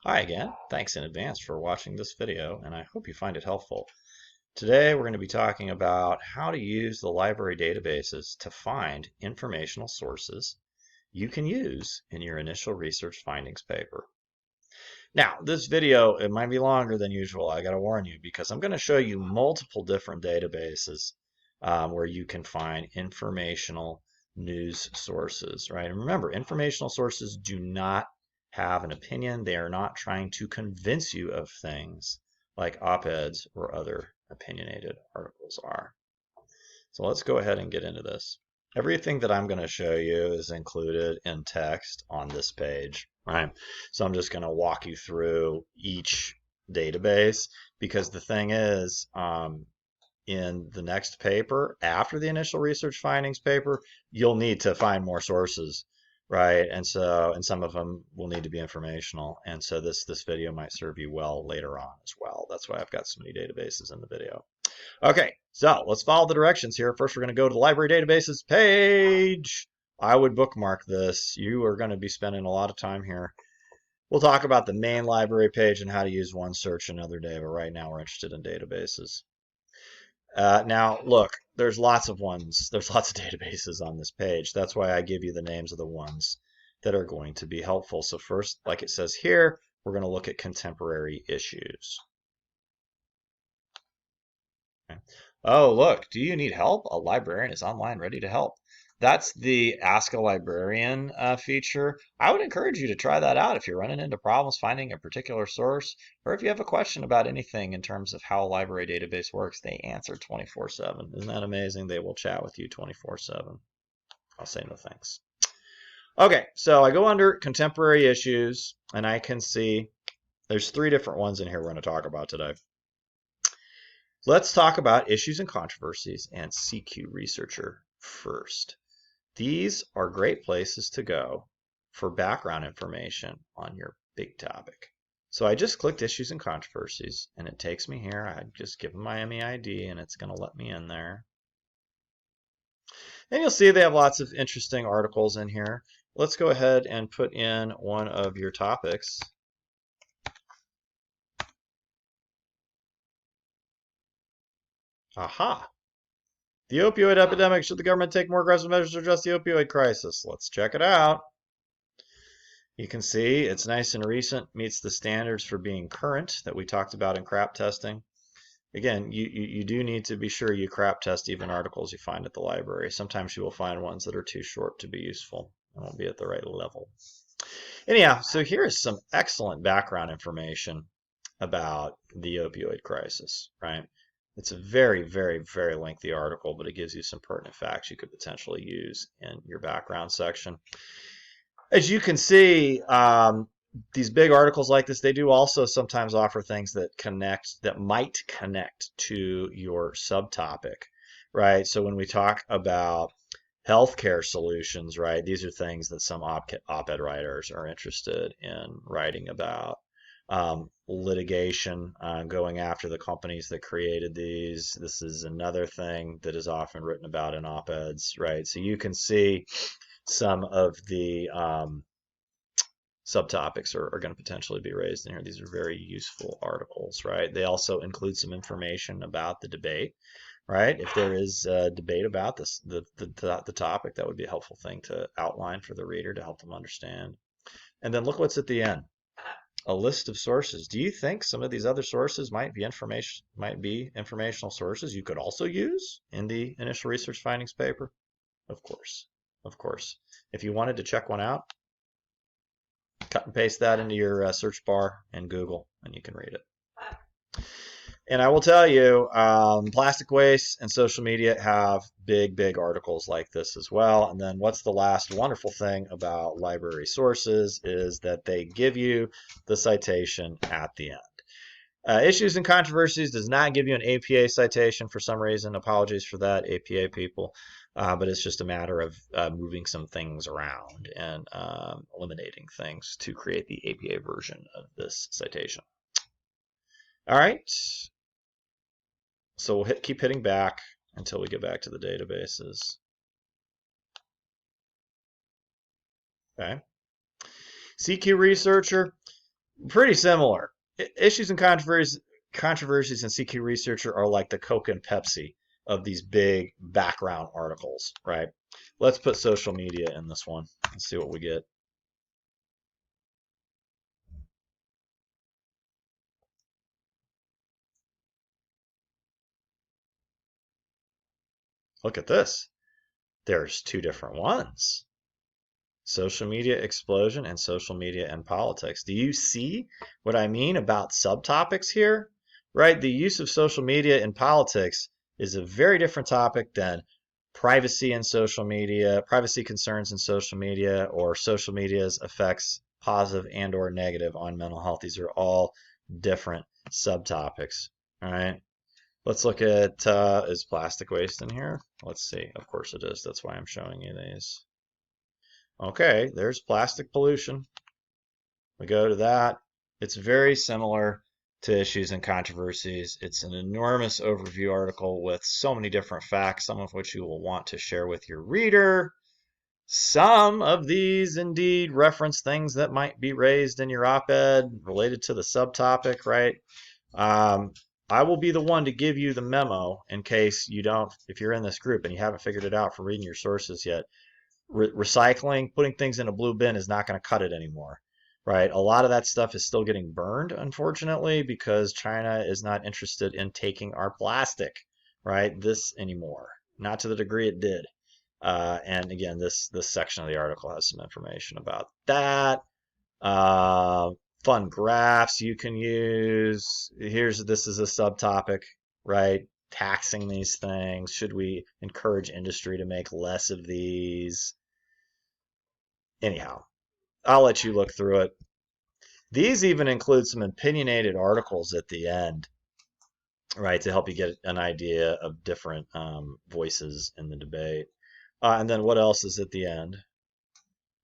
Hi again. Thanks in advance for watching this video, and I hope you find it helpful. Today we're going to be talking about how to use the library databases to find informational sources you can use in your initial research findings paper. Now, this video, it might be longer than usual, I got to warn you, because I'm going to show you multiple different databases where you can find informational news sources, right? And remember, informational sources do not have an opinion. They are not trying to convince you of things like op-eds or other opinionated articles are. So let's go ahead and get into this. Everything that I'm going to show you is included in text on this page, right? So I'm just going to walk you through each database because the thing is, in the next paper, after the initial research findings paper, you'll need to find more sources, right? And some of them will need to be informational. And so this video might serve you well later on as well. That's why I've got so many databases in the video. Okay, so let's follow the directions here. First, we're going to go to the library databases page. I would bookmark this. You are going to be spending a lot of time here. We'll talk about the main library page and how to use OneSearch another day, but right now we're interested in databases. Now, look, there's lots of ones. There's lots of databases on this page. That's why I give you the names of the ones that are going to be helpful. So first, like it says here, we're going to look at contemporary issues. Okay. Oh, look, do you need help? A librarian is online ready to help. That's the Ask a Librarian feature. I would encourage you to try that out if you're running into problems finding a particular source, or if you have a question about anything in terms of how a library database works. They answer 24/7. Isn't that amazing? They will chat with you 24/7. I'll say no thanks. Okay, so I go under contemporary issues, and I can see there's 3 different ones in here we're going to talk about today. Let's talk about issues and controversies and CQ Researcher first. These are great places to go for background information on your big topic. So I just clicked issues and controversies and it takes me here. I just give them my MEID and it's going to let me in there. And you'll see they have lots of interesting articles in here. Let's go ahead and put in one of your topics. Aha! The opioid epidemic. Should the government take more aggressive measures to address the opioid crisis? Let's check it out. You can see it's nice and recent, meets the standards for being current that we talked about in crap testing. Again, you do need to be sure you crap test even articles you find at the library. Sometimes you will find ones that are too short to be useful and won't be at the right level. Anyhow, so here is some excellent background information about the opioid crisis, right? It's a very, very, very lengthy article, but it gives you some pertinent facts you could potentially use in your background section. As you can see, these big articles like this, they do also sometimes offer things that might connect to your subtopic, right? So when we talk about healthcare solutions, right, these are things that some op-ed writers are interested in writing about. Litigation, going after the companies that created these. This is another thing that is often written about in op-eds, right? So you can see some of the subtopics are going to potentially be raised in here. These are very useful articles, right? They also include some information about the debate, right? If there is a debate about this, the topic, that would be a helpful thing to outline for the reader to help them understand. And then look what's at the end. A list of sources. Do you think some of these other sources might be informational sources you could also use in the initial research findings paper? Of course. Of course. If you wanted to check one out, cut and paste that into your search bar in Google and you can read it. And I will tell you, plastic waste and social media have big articles like this as well. And then what's the last wonderful thing about library sources is that they give you the citation at the end. Issues and controversies does not give you an APA citation for some reason. Apologies for that, APA people. But it's just a matter of moving some things around and eliminating things to create the APA version of this citation. All right. So we'll keep hitting back until we get back to the databases. Okay. CQ Researcher. Pretty similar. Issues and controversies in CQ Researcher are like the Coke and Pepsi of these big background articles, right? Let's put social media in this one and see what we get. Look at this. There's two different ones. Social media explosion and social media and politics. Do you see what I mean about subtopics here? Right? The use of social media in politics is a very different topic than privacy in social media, privacy concerns in social media, or social media's effects, positive and or negative on mental health. These are all different subtopics. All right. Let's look at is plastic waste in here? Let's see. Of course it is. That's why I'm showing you these. Okay, there's plastic pollution. We go to that. It's very similar to issues and controversies. It's an enormous overview article with so many different facts, some of which you will want to share with your reader. Some of these indeed reference things that might be raised in your op-ed related to the subtopic, right? Um, I will be the one to give you the memo in case you don't, if you're in this group and you haven't figured it out from reading your sources yet. Recycling, putting things in a blue bin is not going to cut it anymore, right? A lot of that stuff is still getting burned, unfortunately, because China is not interested in taking our plastic, right? This anymore, not to the degree it did. And again, this section of the article has some information about that. Uh, Fun graphs you can use. This is a subtopic, right? Taxing these things. Should we encourage industry to make less of these? Anyhow, I'll let you look through it. These even include some opinionated articles at the end, right, to help you get an idea of different voices in the debate. And then what else is at the end?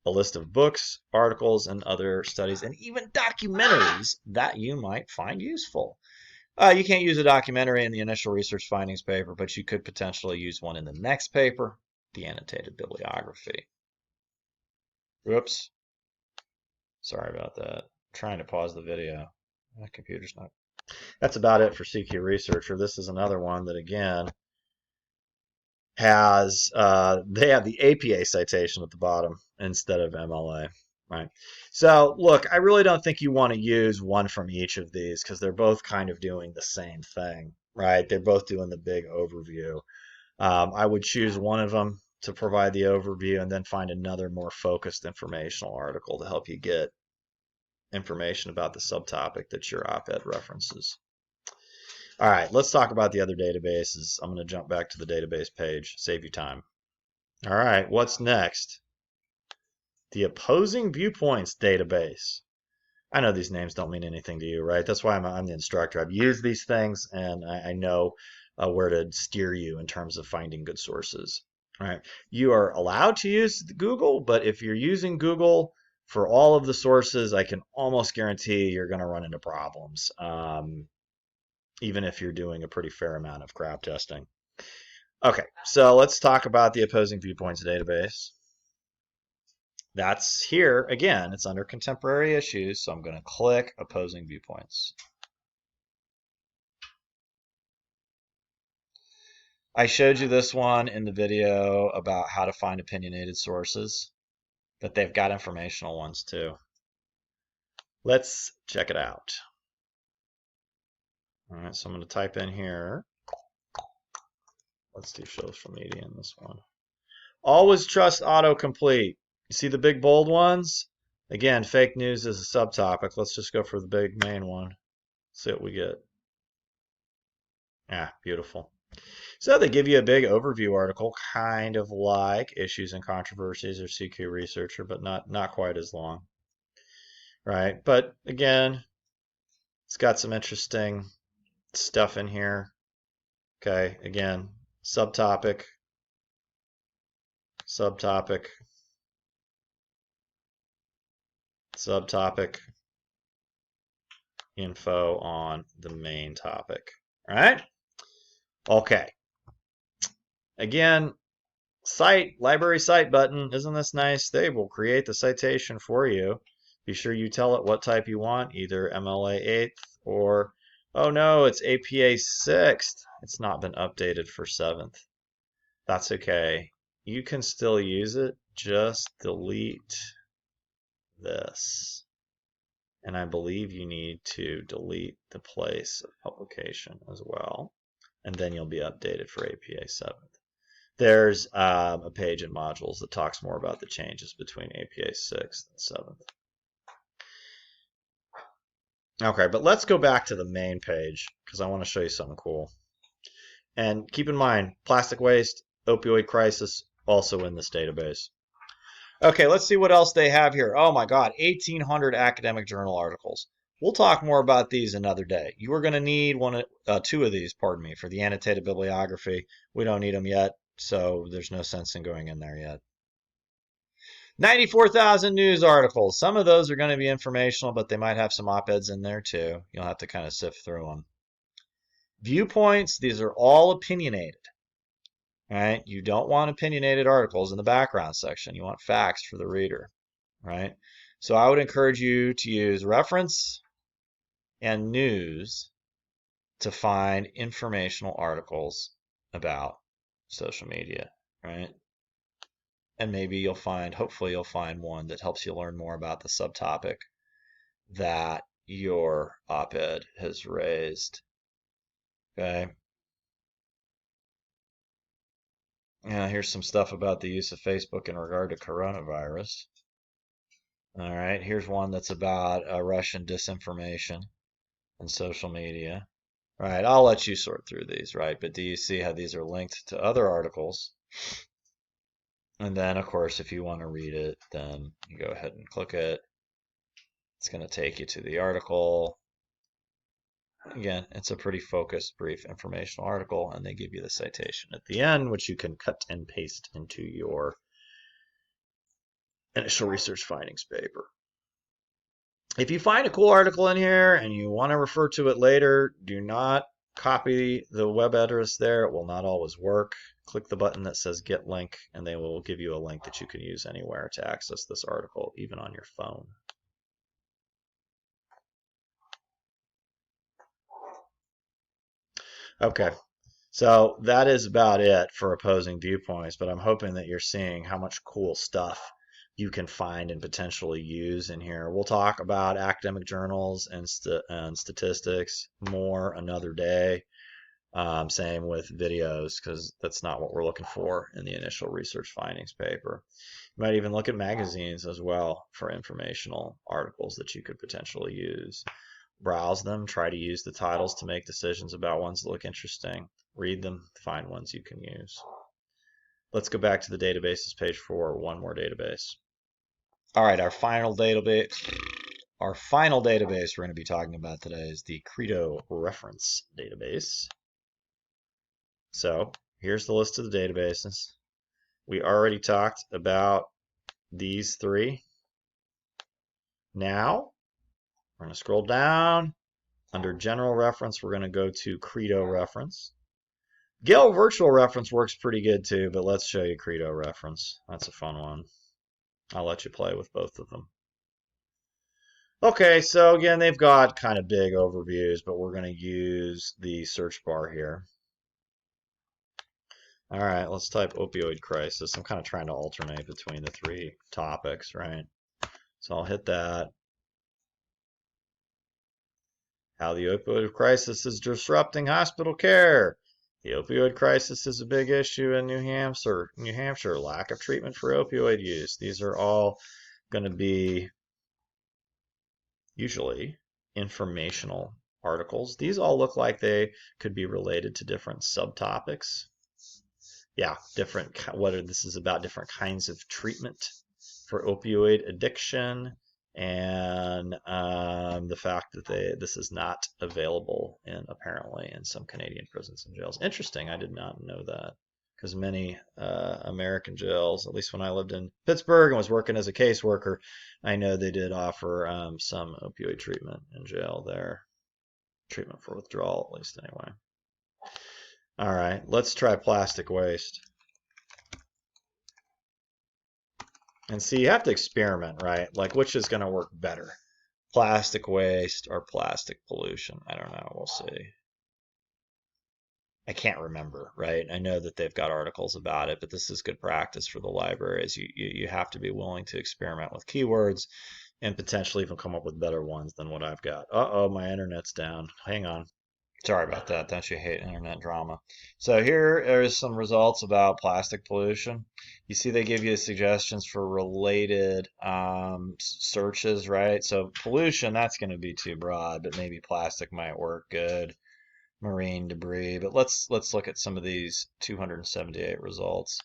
A list of books, articles, and other studies, and even documentaries that you might find useful. You can't use a documentary in the initial research findings paper, but you could potentially use one in the next paper, the annotated bibliography. Whoops. Sorry about that. I'm trying to pause the video. My computer's not. That's about it for CQ Researcher. This is another one that, again, has they have the APA citation at the bottom instead of MLA, right? So look, I really don't think you want to use one from each of these because they're both kind of doing the same thing, right? They're both doing the big overview. I would choose one of them to provide the overview and then find another more focused informational article to help you get information about the subtopic that your op-ed references. All right, let's talk about the other databases. I'm going to jump back to the database page, save you time. All right, what's next? The Opposing Viewpoints database. I know these names don't mean anything to you, right? That's why I'm the instructor. I've used these things and I know where to steer you in terms of finding good sources. All right, you are allowed to use Google, but if you're using Google for all of the sources, I can almost guarantee you're going to run into problems, even if you're doing a pretty fair amount of crowd testing. Okay, so let's talk about the Opposing Viewpoints database. That's here again. It's under contemporary issues, so I'm going to click Opposing Viewpoints. I showed you this one in the video about how to find opinionated sources, but they've got informational ones too. Let's check it out. All right, so I'm going to type in here. Let's do social media in this one. Always trust autocomplete. You see the big bold ones? Again, fake news is a subtopic. Let's just go for the big main one. See what we get. Yeah, beautiful. So they give you a big overview article, kind of like Issues and Controversies or CQ Researcher, but not quite as long. Right? But again, it's got some interesting stuff in here. Okay, again, subtopic, subtopic, subtopic, info on the main topic. All right? Okay. Again, cite, library cite button. Isn't this nice? They will create the citation for you. Be sure you tell it what type you want, either MLA 8th or, oh no, it's APA 6th. It's not been updated for 7th. That's okay. You can still use it. Just delete this. And I believe you need to delete the place of publication as well. And then you'll be updated for APA 7th. There's a page in modules that talks more about the changes between APA 6th and 7th. Okay, but let's go back to the main page because I want to show you something cool. And keep in mind, plastic waste, opioid crisis, also in this database. Okay, let's see what else they have here. Oh my God, 1,800 academic journal articles. We'll talk more about these another day. You are going to need two of these, pardon me, for the annotated bibliography. We don't need them yet, so there's no sense in going in there yet. 94,000 news articles. Some of those are going to be informational, but they might have some op-eds in there too. You'll have to kind of sift through them. Viewpoints, these are all opinionated. Right? You don't want opinionated articles in the background section. You want facts for the reader, right? So I would encourage you to use reference and news to find informational articles about social media, right? And maybe you'll find, hopefully you'll find one that helps you learn more about the subtopic that your op-ed has raised, okay? Here's some stuff about the use of Facebook in regard to coronavirus. All right, here's one that's about Russian disinformation and social media. All right, I'll let you sort through these, right? But do you see how these are linked to other articles? And then, of course, if you want to read it, then you go ahead and click it. It's going to take you to the article. Again, it's a pretty focused, brief informational article, and they give you the citation at the end, which you can cut and paste into your initial research findings paper. If you find a cool article in here and you want to refer to it later, do not copy the web address there. It will not always work. Click the button that says Get Link, and they will give you a link that you can use anywhere to access this article, even on your phone. Okay, so that is about it for opposing viewpoints, but I'm hoping that you're seeing how much cool stuff you can find and potentially use in here. We'll talk about academic journals and statistics more another day. Same with videos, because that's not what we're looking for in the initial research findings paper. You might even look at magazines as well for informational articles that you could potentially use. Browse them, try to use the titles to make decisions about ones that look interesting. Read them, find ones you can use. Let's go back to the databases page for one more database. All right, our final database we're going to be talking about today is the Credo reference database. So here's the list of the databases. We already talked about these three. Now we're going to scroll down. Under general reference, we're going to go to Credo reference. Gale virtual reference works pretty good too, but let's show you Credo reference. That's a fun one. I'll let you play with both of them. Okay, so again, they've got kind of big overviews, but we're going to use the search bar here. All right, let's type opioid crisis. I'm kind of trying to alternate between the three topics, right? So I'll hit that. How the opioid crisis is disrupting hospital care. The opioid crisis is a big issue in New Hampshire. Lack of treatment for opioid use. These are all going to be usually informational articles. These all look like they could be related to different subtopics. Yeah, this is about different kinds of treatment for opioid addiction, and the fact that this is not available apparently in some Canadian prisons and jails. Interesting, I did not know that, because many American jails, at least when I lived in Pittsburgh and was working as a caseworker, I know they did offer some opioid treatment in jail there, treatment for withdrawal at least anyway. All right, let's try plastic waste. And see, you have to experiment, right? Like which is going to work better, plastic waste or plastic pollution? I don't know. We'll see. I can't remember, right? I know that they've got articles about it, but this is good practice for the libraries. You have to be willing to experiment with keywords and potentially even come up with better ones than what I've got. Uh-oh, my internet's down. Hang on. Sorry about that. Don't you hate internet drama? So here is some results about plastic pollution. You see they give you suggestions for related searches, right? So pollution, that's going to be too broad, but maybe plastic might work good. Marine debris, but let's look at some of these 278 results.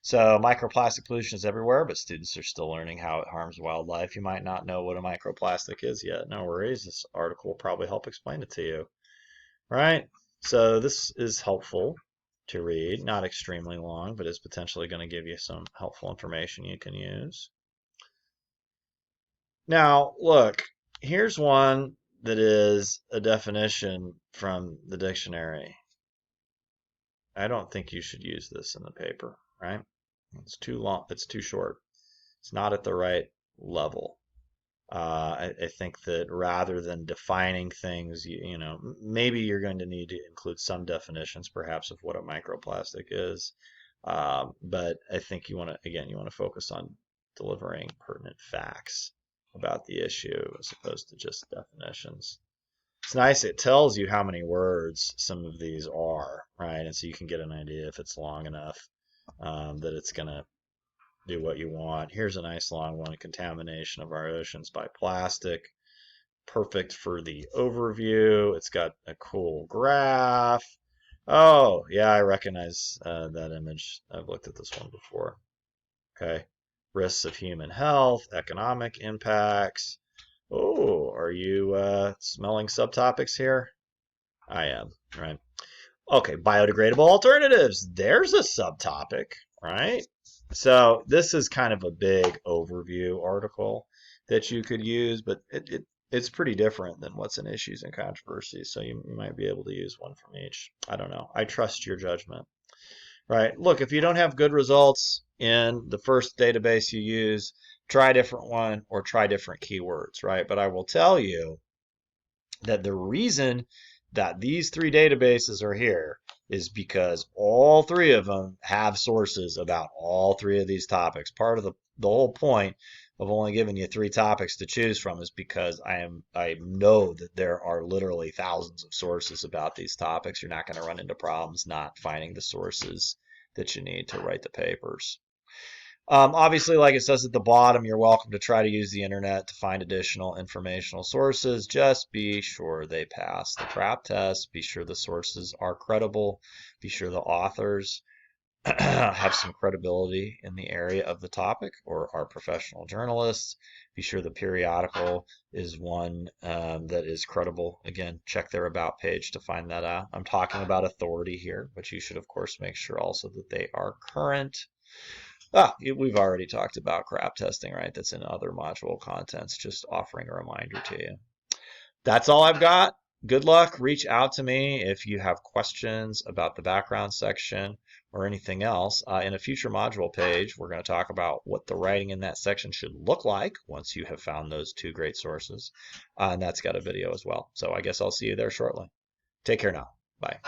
So microplastic pollution is everywhere, but students are still learning how it harms wildlife. You might not know what a microplastic is yet. No worries. This article will probably help explain it to you. Right? So this is helpful to read, not extremely long, but is potentially going to give you some helpful information you can use. Now, look, here's one that is a definition from the dictionary. I don't think you should use this in the paper, right? It's too long, it's too short. It's not at the right level. I think that rather than defining things, you know, maybe you're going to need to include some definitions, perhaps, of what a microplastic is. But I think you want to, again, you want to focus on delivering pertinent facts about the issue as opposed to just definitions. It's nice. It tells you how many words some of these are, right? And so you can get an idea if it's long enough that it's going to do what you want. Here's a nice long one, contamination of our oceans by plastic. Perfect for the overview. It's got a cool graph. Oh, yeah, I recognize that image. I've looked at this one before. Okay. Risks of human health, economic impacts. Oh, are you smelling subtopics here? I am, right? Okay, biodegradable alternatives. There's a subtopic, right? So this is kind of a big overview article that you could use, but it's pretty different than what's in issues and controversies. So you might be able to use one from each. I don't know. I trust your judgment, right? Look, if you don't have good results in the first database you use, try a different one or try different keywords, right? But I will tell you that the reason that these three databases are here is because all three of them have sources about all three of these topics. Part of the whole point of only giving you three topics to choose from is because I know that there are literally thousands of sources about these topics. You're not going to run into problems not finding the sources that you need to write the papers. Obviously, like it says at the bottom, you're welcome to try to use the internet to find additional informational sources. Just be sure they pass the CRAP test. Be sure the sources are credible. Be sure the authors have some credibility in the area of the topic or are professional journalists. Be sure the periodical is one that is credible. Again, check their about page to find that out. I'm talking about authority here, but you should, of course, make sure also that they are current. We've already talked about CRAP testing, right? That's in other module contents, just offering a reminder to you. That's all I've got. Good luck. Reach out to me if you have questions about the background section or anything else. In a future module page, we're going to talk about what the writing in that section should look like once you have found those two great sources. And that's got a video as well. So I guess I'll see you there shortly. Take care now. Bye.